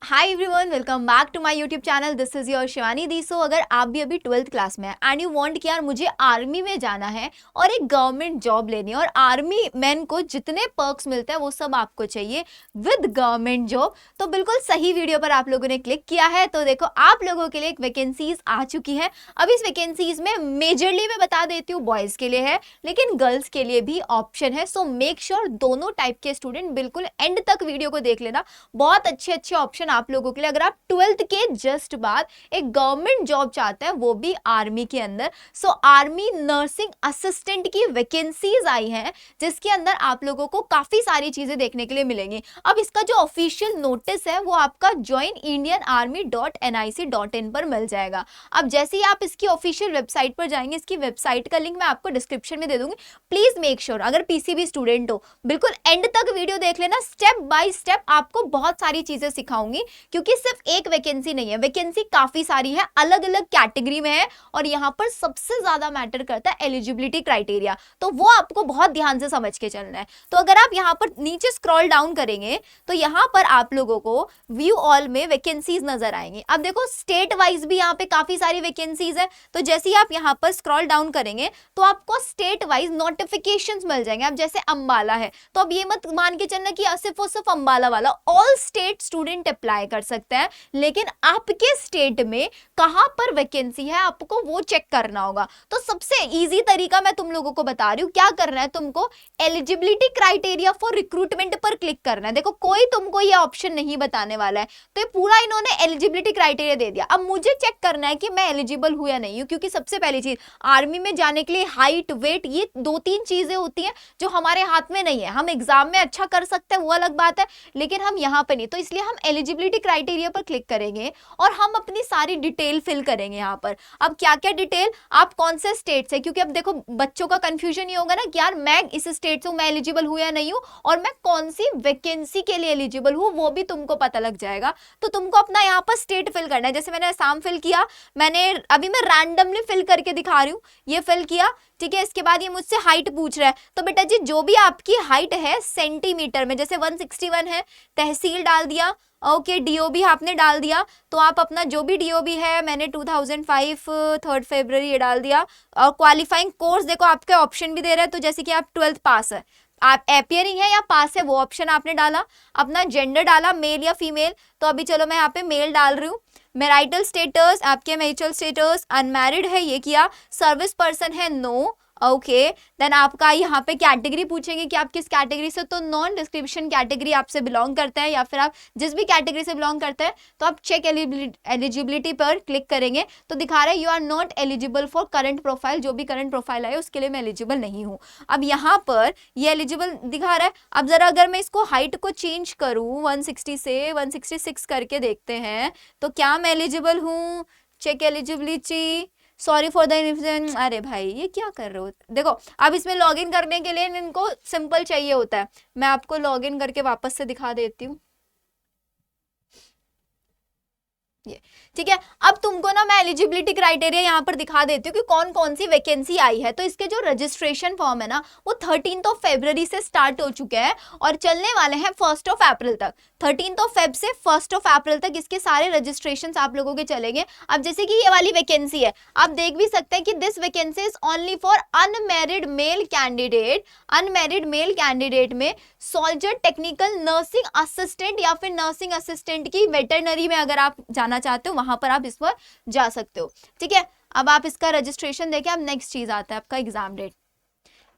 Hi everyone, welcome back to my YouTube channel. This is your Shivani दीसो। अगर आप भी अभी 12th क्लास में हैं एंड यू वांट कि यार मुझे आर्मी में जाना है और एक गवर्नमेंट जॉब लेनी है और आर्मी मैन को जितने पर्क्स मिलते हैं वो सब आपको चाहिए विद गवर्नमेंट जॉब, तो बिल्कुल सही वीडियो पर आप लोगों ने क्लिक किया है। तो देखो, आप लोगों के लिए एक वैकेंसीज आ चुकी है। अब इस वैकेंसीज में मेजरली मैं बता देती हूँ बॉयज के लिए है, लेकिन गर्ल्स के लिए भी ऑप्शन है। सो मेक श्योर दोनों टाइप के स्टूडेंट बिल्कुल एंड तक वीडियो को देख लेना। बहुत अच्छे अच्छे ऑप्शन आप लोगों के लिए, अगर आप 12th के जस्ट बाद एक गवर्नमेंट जॉब चाहते हैं, वो भी आर्मी के अंदर। सो आर्मी नर्सिंग असिस्टेंट की वैकेंसीज आई हैं, जिसके अंदर आप लोगों को काफी सारी चीजें देखने के लिए मिलेंगी। अब इसका जो ऑफिशियल नोटिस है वो आपका joinindianarmy.nic.in पर मिल जाएगा। अब जैसे ही आप इसकी ऑफिशियल वेबसाइट पर जाएंगे, इसकी वेबसाइट का लिंक मैं आपको डिस्क्रिप्शन में दे दूंगी। प्लीज मेक श्योर अगर पीसीबी स्टूडेंट हो, बिल्कुल एंड तक वीडियो देख लेना। स्टेप बाय स्टेप आपको बहुत सारी चीजें सिखाऊंगी, क्योंकि सिर्फ एक वैकेंसी नहीं है, वैकेंसी काफी सारी है, अलग अलग कैटेगरी में है। और यहाँ पर सबसे ज्यादा मैटर करता है एलिजिबिलिटी क्राइटेरिया, तो वो आपको बहुत ध्यान से समझ के चलना है। तो अगर आप यहाँ पर नीचे स्क्रॉल डाउन करेंगे तो यहाँ पर आप लोगों को व्यू ऑल में वैकेंसीज नजर आएंगी। अब देखो, स्टेट वाइज भी यहाँ पे काफी सारी वैकेंसीज है। तो जैसे ही आप यहाँ पर स्क्रॉल डाउन करेंगे तो आपको स्टेट वाइज नोटिफिकेशंस मिल जाएंगे। अब जैसे अंबाला है, तो अब ये मत मान के चलना कि सिर्फ और सिर्फ अंबाला वाला, ऑल स्टेट स्टूडेंट अप्लाई कर सकते हैं। लेकिन आपके स्टेट में कहां पर वैकेंसी है आपको वो चेक करना होगा। तो सबसे इजी तरीका मैं तुम लोगों को बता रही हूँ, क्या करना है तुमको, एलिजिबिलिटी क्राइटेरिया फॉर रिक्रूटमेंट पर क्लिक करना है। देखो, कोई तुमको ये ऑप्शन नहीं बताने वाला है, तो ये पूरा इन्होंने एलिजिबिलिटी क्राइटेरिया दे दिया। अब मुझे चेक करना है कि मैं एलिजिबल हूं या नहीं हूं, क्योंकि सबसे पहली चीज, आर्मी में जाने के लिए हाइट, वेट, ये 2-3 चीजें होती हैं जो हमारे हाथ में नहीं है। हम एग्जाम में अच्छा कर सकते हैं, वो अलग बात है, लेकिन हम यहाँ पे नहीं। तो इसलिए हम एलिजिबिलिटी क्राइटेरिया पर क्लिक करेंगे और हम अपनी सारी डिटेल फिल करेंगे यहाँ पर। अब क्या क्या डिटेल, आप कौन से स्टेट से, क्योंकि अब देखो बच्चों का कंफ्यूजन ये होगा ना कि यार मैं इस स्टेट से हूं, मैं एलिजिबल हूं या नहीं हूं, और मैं कौन सी वैकेंसी के लिए एलिजिबल हूं, वो भी तुमको पता लग जाएगा। तो तुमको अपना यहाँ पर स्टेट फिल करना है। जैसे मैंने असम फिल किया, मैंने अभी मैं रैंडमली फिल करके दिखा रही हूँ, ये फिल किया, ठीक है। इसके बाद ये मुझसे हाइट पूछ रहा है, तो बेटा जी जो भी आपकी हाइट है सेंटीमीटर में, जैसे 161 है, तहसील डाल दिया, ओके, डीओबी आपने डाल दिया, तो आप अपना जो भी डीओबी है, मैंने 2005 3 फरवरी ये डाल दिया। और क्वालिफाइंग कोर्स देखो आपके ऑप्शन भी दे रहा है, तो जैसे कि आप 12th पास है, आप अपियरिंग है या पास है, वो ऑप्शन आपने डाला। अपना जेंडर डाला, मेल या फीमेल, तो अभी चलो मैं यहाँ पे मेल डाल रही हूँ। मैरिटल स्टेटस, आपके मैरिटल स्टेटस अनमैरिड है, ये किया। सर्विस पर्सन है, नो, ओके। देन आपका यहाँ पे कैटेगरी पूछेंगे कि आप किस कैटेगरी से, तो नॉन डिस्क्रिप्शन कैटेगरी आपसे बिलोंग करते हैं, या फिर आप जिस भी कैटेगरी से बिलोंग करते हैं, तो आप चेक एलिजिबिलिटी पर क्लिक करेंगे तो दिखा रहा है you are not eligible for current profile, जो भी करंट प्रोफाइल है उसके लिए मैं एलिजिबल नहीं हूँ। अब यहाँ पर ये एलिजिबल दिखा रहा है। अब जरा अगर मैं इसको हाइट को चेंज करूँ 160 से 166 करके देखते हैं, तो क्या मैं एलिजिबल हूँ, check eligibility, sorry for the information. अरे भाई ये क्या कर रहे हो, देखो अब इसमें लॉगिन करने के लिए इनको सिंपल चाहिए होता है। मैं आपको लॉगिन करके वापस से दिखा देती हूँ, ये ठीक है। अब तुमको ना मैं एलिजिबिलिटी क्राइटेरिया यहाँ पर दिखा देती हूँ कि कौन कौन सी वैकेंसी आई है। तो इसके जो रजिस्ट्रेशन फॉर्म है ना, वो 13 फरवरी से स्टार्ट हो चुके हैं और चलने वाले हैं 1 अप्रैल तक। 13 फेब से 1 अप्रैल तक इसके सारे रजिस्ट्रेशन आप लोगों के चलेंगे। अब जैसे कि ये वाली वैकेंसी है, आप देख भी सकते हैं कि this vacancy is only for unmarried male candidate. Unmarried male candidate में सोल्जर टेक्निकल नर्सिंग असिस्टेंट या फिर नर्सिंग असिस्टेंट की वेटरनरी में अगर आप जाना चाहते हो, वहां पर आप इस पर जा सकते हो, ठीक है। अब आप इसका रजिस्ट्रेशन देखें। अब नेक्स्ट चीज आता है आपका एग्जाम डेट।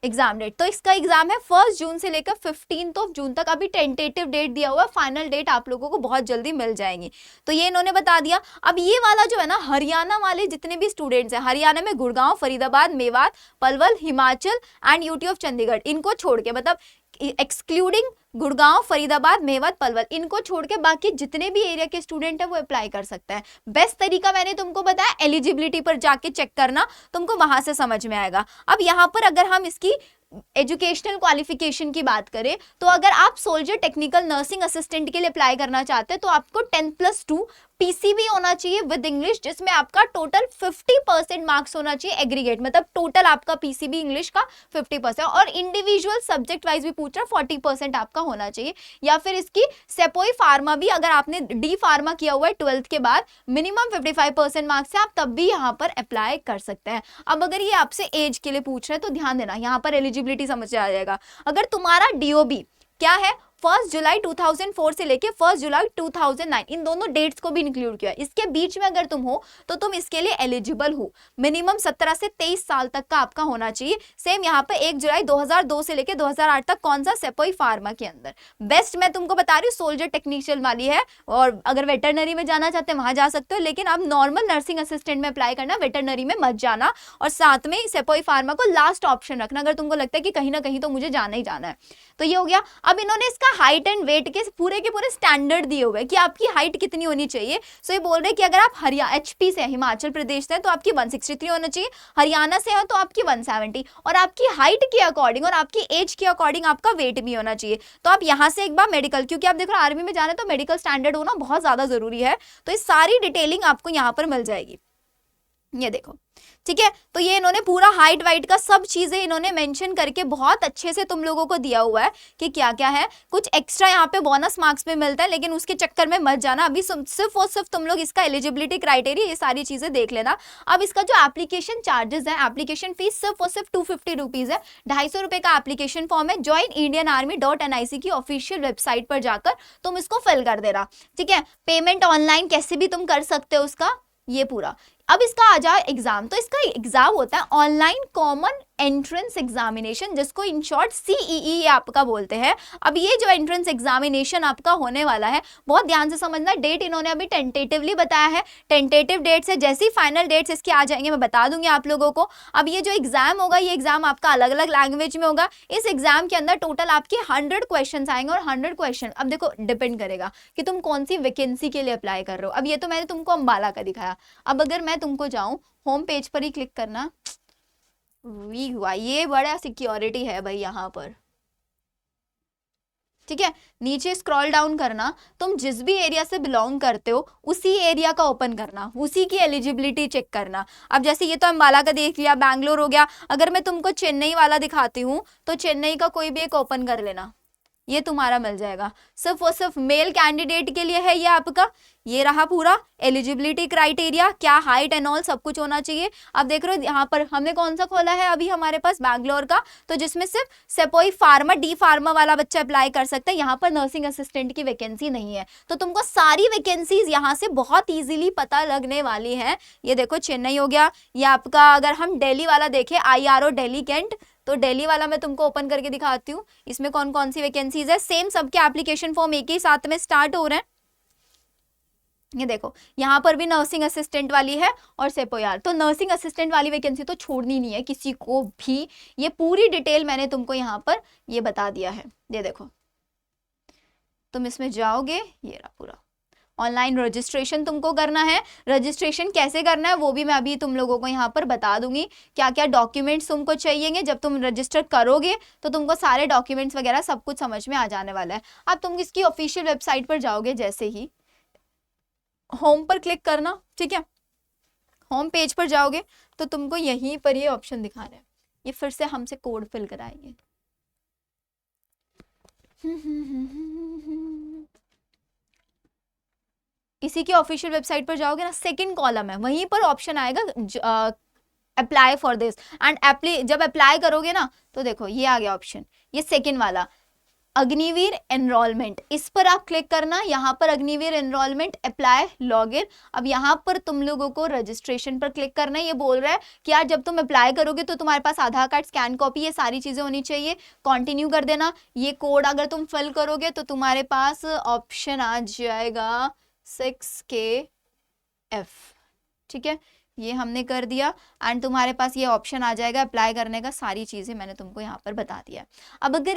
एग्जाम डेट, तो इसका एग्जाम है 1 जून से लेकर 15 जून तक। अभी टेंटेटिव डेट दिया हुआ है, फाइनल डेट आप लोगों को बहुत जल्दी मिल जाएंगी। तो ये इन्होंने बता दिया। अब ये वाला जो है ना, हरियाणा वाले जितने भी स्टूडेंट्स हैं, हरियाणा में Gurgaon, Faridabad, Mewat, Palwal, Himachal and UT of Chandigarh, इनको छोड़ के, मतलब एक्सक्लूडिंग गुड़गांव, फरीदाबाद, मेवात, पलवल, इनको छोड़ के बाकी जितने भी एरिया के स्टूडेंट हैं वो अप्लाई कर सकते हैं। बेस्ट तरीका मैंने तुमको बताया, एलिजिबिलिटी पर जाके चेक करना, तुमको वहां से समझ में आएगा। अब यहाँ पर अगर हम इसकी एजुकेशनल क्वालिफिकेशन की बात करें, तो अगर आप सोल्जर टेक्निकल नर्सिंग असिस्टेंट के लिए अप्लाई करना चाहते हैं तो आपको 10+2 पीसीबी होना चाहिए विद इंग्लिश, जिसमें आपका टोटल 50% मार्क्स होना चाहिए एग्रीगेट, मतलब टोटल आपका पीसीबी इंग्लिश का 50%, और इंडिविजुअल सब्जेक्ट वाइज भी पूछ रहा है 40% आपका होना चाहिए। या फिर इसकी सेपोई फार्मा भी, अगर आपने डी फार्मा किया हुआ है 12th के बाद, मिनिमम 55% मार्क्स है, आप तब भी यहाँ पर अप्लाई कर सकते हैं। अब अगर ये आपसे एज के लिए पूछ रहे हैं तो ध्यान देना, यहाँ पर एलिजिबिलिटी समझ आ जाएगा। अगर तुम्हारा डीओबी क्या है 1 जुलाई 2004 से लेके 1 जुलाई 2009, इन दोनों डेट्स को भी इंक्लूड किया, इसके बीच में अगर तुम हो तो तुम इसके लिए एलिजिबल हो। मिनिमम 17 से 23 साल तक का आपका होना चाहिए। सेम यहाँ पे 1 जुलाई 2002 से लेके 2008 तक, कौन सा, सेपोई फार्मा के अंदर। बेस्ट मैं तुमको बता रही हूँ सोल्जर टेक्नीशियन वाली है, और अगर वेटरनरी में जाना चाहते हैं वहां जा सकते हो, लेकिन आप नॉर्मल नर्सिंग असिस्टेंट में अप्लाई करना, वेटरनरी में मत जाना। और साथ में सेपोई फार्मा को लास्ट ऑप्शन रखना, अगर तुमको लगता है कि कहीं ना कहीं तो मुझे जाना ही जाना है। तो ये हो गया। अब इन्होंने इसका हाइट एंड वेट के पूरे स्टैंडर्ड दिए हुए हैं कि आपकी हाइट कितनी होनी चाहिए। सो ये बोल रहे हैं कि अगर आप हरियाणा एचपी से, हिमाचल प्रदेश से, तो आपकी 163 होना चाहिए, हरियाणा से हो तो आपकी 170, और आपकी हाइट के अकॉर्डिंग और आपकी एज के अकॉर्डिंग आपका वेट भी होना चाहिए। तो आप यहाँ से एक बार मेडिकल, क्योंकि आप देखो आर्मी में जाना है तो मेडिकल स्टैंडर्ड होना बहुत ज्यादा जरूरी है, तो इस सारी डिटेलिंग आपको यहाँ पर मिल जाएगी। ये देखो, ठीक है। तो ये इन्होंने पूरा हाइट वाइट का सब चीजें इन्होंने मेंशन करके बहुत अच्छे से तुम लोगों को दिया हुआ है कि क्या क्या है। कुछ एक्स्ट्रा यहाँ पे बोनस मार्क्स में मिलता है, लेकिन उसके चक्कर में मत जाना। अभी सिर्फ और सिर्फ तुम लोग इसका एलिजिबिलिटी क्राइटेरिया, ये सारी चीजें देख लेना। अब इसका जो एप्लीकेशन चार्जेस है, एप्लीकेशन फीस सिर्फ और सिर्फ 250 रुपीज है। 250 रुपए का एप्लीकेशन फॉर्म है। joinindianarmy.nic की ऑफिशियल वेबसाइट पर जाकर तुम इसको फिल कर देना, ठीक है। पेमेंट ऑनलाइन कैसे भी तुम कर सकते हो उसका, ये पूरा। अब इसका आ जाए एग्जाम, तो इसका एग्जाम होता है ऑनलाइन कॉमन एंट्रेंस एग्जामिनेशन, जिसको इन शॉर्ट CEE आपका बोलते हैं। अब ये जो एंट्रेंस एग्जामिनेशन आपका होने वाला है, बहुत ध्यान से समझना। डेट इन्होंने अभी टेंटेटिवली बताया है, टेंटेटिव डेट्स है, जैसी फाइनल डेट्स इसके आ जाएंगे मैं बता दूंगी आप लोगों को। अब ये जो एग्जाम होगा, ये एग्जाम आपका अलग अलग लैंग्वेज में होगा। इस एग्जाम के अंदर टोटल आपके 100 क्वेश्चन आएंगे, और 100 क्वेश्चन, अब देखो डिपेंड करेगा कि तुम कौन सी वैकेंसी के लिए अप्लाई कर रहे हो। अब ये तो मैंने तुमको अंबाला का दिखाया, अब अगर मैं तुमको जाऊं होम पेज पर ही क्लिक करना, हुआ ये बड़ा सिक्योरिटी है भाई यहाँ पर, ठीक है। नीचे स्क्रॉल डाउन करना, तुम जिस भी एरिया से बिलोंग करते हो उसी एरिया का ओपन करना, उसी की एलिजिबिलिटी चेक करना। अब जैसे ये तो अंबाला का देख लिया, बैंगलोर हो गया। अगर मैं तुमको चेन्नई वाला दिखाती हूँ तो चेन्नई का कोई भी एक ओपन कर लेना, ये तुम्हारा मिल जाएगा। सिर्फ और सिर्फ मेल कैंडिडेट के लिए है ये आपका। ये रहा पूरा एलिजिबिलिटी क्राइटेरिया, क्या हाइट एंड ऑल सब कुछ होना चाहिए। अब देख रहे हो यहाँ पर हमने कौन सा खोला है अभी हमारे पास, बैंगलोर का, तो जिसमें सिर्फ सेपोई फार्मा डी फार्मा वाला बच्चा अप्लाई कर सकता है। यहाँ पर नर्सिंग असिस्टेंट की वैकेंसी नहीं है, तो तुमको सारी वैकेंसीज यहाँ से बहुत ईजिली पता लगने वाली है। ये देखो चेन्नई हो गया, ये आपका अगर हम दिल्ली वाला देखें, IRO दिल्ली कैंट, तो दिल्ली वाला मैं तुमको ओपन करके दिखाती हूँ, इसमें कौन कौन सी वैकेंसीज है। सेम सबके एप्लीकेशन फॉर्म एक ही साथ में स्टार्ट हो रहे हैं। ये देखो यहाँ पर भी नर्सिंग असिस्टेंट वाली है और सेपोयार, तो नर्सिंग असिस्टेंट वाली वैकेंसी तो छोड़नी नहीं है किसी को भी। ये पूरी डिटेल मैंने तुमको यहाँ पर ये बता दिया है। ये देखो तुम इसमें जाओगे, ये रहा पूरा। ऑनलाइन रजिस्ट्रेशन तुमको करना है। रजिस्ट्रेशन कैसे करना है वो भी मैं अभी तुम लोगों को यहाँ पर बता दूंगी, क्या क्या डॉक्यूमेंट्स तुमको चाहिए। जब तुम रजिस्टर करोगे तो तुमको सारे डॉक्यूमेंट्स वगैरह सब कुछ समझ में आ जाने वाला है। अब तुम इसकी ऑफिशियल वेबसाइट पर जाओगे, जैसे ही होम पर क्लिक करना, ठीक है। होम पेज पर जाओगे तो तुमको यहीं पर ये ऑप्शन दिखा रहे हैं। ये फिर से हमसे कोड फिल कराएंगे। इसी की ऑफिशियल वेबसाइट पर जाओगे ना, सेकंड कॉलम है, वहीं पर ऑप्शन आएगा अप्लाई फॉर दिस एंड जब अप्लाई करोगे ना तो देखो ये आ गया ऑप्शन, ये सेकंड वाला अग्निवीर एनरोलमेंट, इस पर आप क्लिक करना। यहाँ पर अग्निवीर एनरोलमेंट अप्लाई लॉगिन। अब यहाँ पर तुम लोगों को रजिस्ट्रेशन पर क्लिक करना है। ये बोल रहा है कि यार जब तुम अप्लाई करोगे तो तुम्हारे पास आधार कार्ड, स्कैन कॉपी, ये सारी चीजें होनी चाहिए। कंटिन्यू कर देना। ये कोड अगर तुम फिल करोगे तो तुम्हारे पास ऑप्शन आ जाएगा 6KF, ठीक है। ये हमने कर दिया एंड तुम्हारे पास ये ऑप्शन आ जाएगा अप्लाई करने का। सारी चीजें मैंने तुमको यहाँ पर बता दिया। अब अगर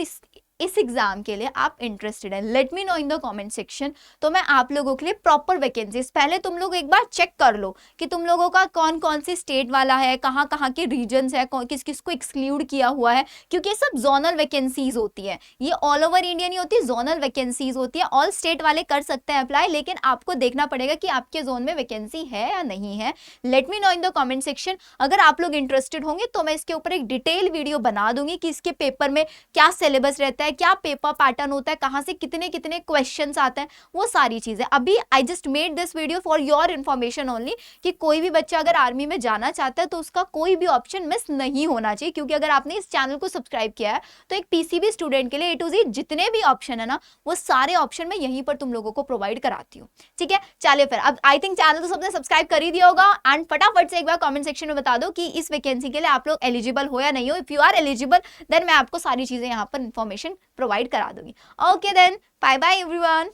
इस एग्जाम के लिए आप इंटरेस्टेड हैं, let me know in the comment section. तो मैं आप लोगों के लिए प्रॉपर वैकेंसीज, पहले तुम लोग एक बार चेक कर लो कि तुम लोगों का कौन कौन सी स्टेट वाला है, कहाँ कहाँ के रीजन्स है, किस किस को एक्सक्लूड किया हुआ है, क्योंकि ये सब जोनल वैकेंसीज होती है, ये ऑल ओवर इंडिया नहीं होती, जोनल वैकेंसीज होती है। ऑल स्टेट वाले कर सकते हैं अप्लाई, लेकिन आपको देखना पड़ेगा कि आपके जोन में वैकेंसी है या नहीं है। Let me know in the comment section. अगर आप लोग इंटरेस्टेड होंगे तो मैं इसके ऊपर एक डिटेल वीडियो बना दूंगी कि इसके पेपर में क्या सिलेबस रहता है, क्या पेपर पैटर्न होता है, कहाँ से कितने कितने क्वेश्चंस आते हैं, वो सारी चीजें। अभी I just made this video for your information only, कि कोई भी बच्चा अगर आर्मी में जाना चाहता है तो उसका कोई भी ऑप्शन मिस नहीं होना चाहिए, क्योंकि अगर आपने इस चैनल को सब्सक्राइब किया है तो एक पीसीबी स्टूडेंट के लिए ए टू जेड जितने भी ऑप्शन है ना, वो सारे ऑप्शन मैं यहीं पर तुम लोगों को प्रोवाइड कराती हूँ। ठीक है, चलिए फिर अब आई थिंक चैनल तो सबने सब्सक्राइब कर ही दिया होगा, एंड फटाफट से एक बार कमेंट सेक्शन में बता दो कि इस वैकेंसी के लिए आप लोग एलिजिबल हो या नहीं हो। If you are eligible then मैं आपको सारी चीजें यहाँ पर इंफॉर्मेशन प्रोवाइड करा दूंगी। Okay then, bye bye everyone.